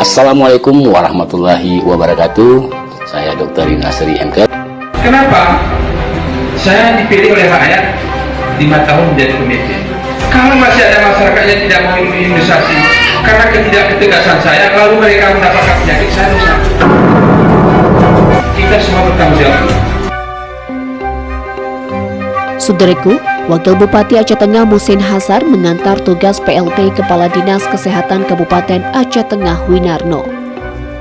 Assalamualaikum warahmatullahi wabarakatuh. Saya Dr. Yunasri MK. Kenapa saya dipilih oleh rakyat 5 tahun menjadi pemimpin? Kalau masih ada masyarakat yang tidak mau imunisasi karena ketidaktegasan saya, lalu mereka mendapatkan penyakit, saya rusak. Kita semua bertanggung jawab. Saudaraku, Wakil Bupati Aceh Tengah Muhsin Hasar mengantar tugas PLT Kepala Dinas Kesehatan Kabupaten Aceh Tengah Winarno.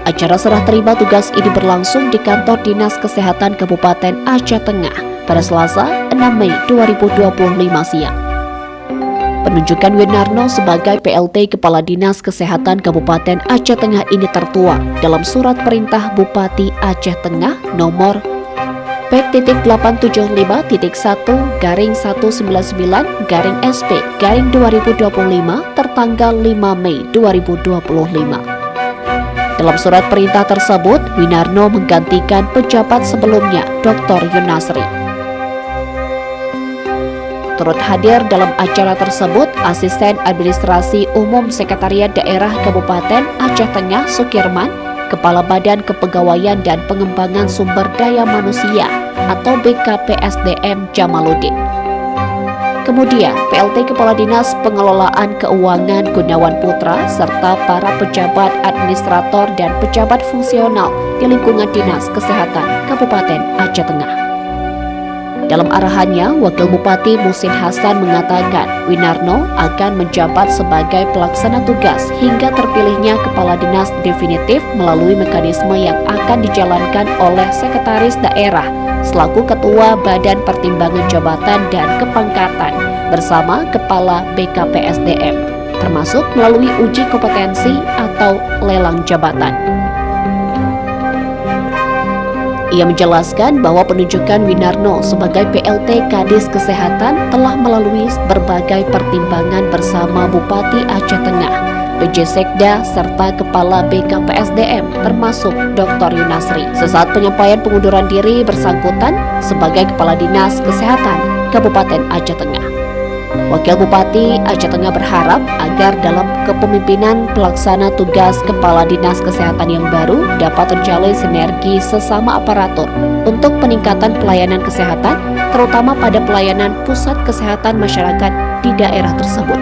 Acara serah terima tugas ini berlangsung di kantor Dinas Kesehatan Kabupaten Aceh Tengah pada Selasa 6 Mei 2025 siang. Penunjukan Winarno sebagai PLT Kepala Dinas Kesehatan Kabupaten Aceh Tengah ini tertuang dalam Surat Perintah Bupati Aceh Tengah nomor P.199-199-SP-2025 tertanggal 5 Mei 2025. Dalam surat perintah tersebut, Winarno menggantikan pejabat sebelumnya, Dr. Yunasri. Turut hadir dalam acara tersebut Asisten Administrasi Umum Sekretariat Daerah Kabupaten Aceh Tengah Sukirman, Kepala Badan Kepegawaian dan Pengembangan Sumber Daya Manusia atau BKPSDM Jamaluddin. Kemudian PLT Kepala Dinas Pengelolaan Keuangan Gunawan Putra serta para pejabat administrator dan pejabat fungsional di lingkungan Dinas Kesehatan Kabupaten Aceh Tengah. Dalam arahannya, Wakil Bupati Muhsin Hassan mengatakan Winarno akan menjabat sebagai pelaksana tugas hingga terpilihnya kepala dinas definitif melalui mekanisme yang akan dijalankan oleh Sekretaris Daerah selaku Ketua Badan Pertimbangan Jabatan dan Kepangkatan bersama Kepala BKPSDM, termasuk melalui uji kompetensi atau lelang jabatan. Ia menjelaskan bahwa penunjukan Winarno sebagai PLT Kadis Kesehatan telah melalui berbagai pertimbangan bersama Bupati Aceh Tengah, PJ Sekda, serta Kepala BKPSDM termasuk Dr. Yunasri sesaat penyampaian pengunduran diri bersangkutan sebagai Kepala Dinas Kesehatan Kabupaten Aceh Tengah. Wakil Bupati Aceh Tengah berharap agar dalam kepemimpinan pelaksana tugas Kepala Dinas Kesehatan yang baru dapat terjalin sinergi sesama aparatur untuk peningkatan pelayanan kesehatan, terutama pada pelayanan pusat kesehatan masyarakat di daerah tersebut.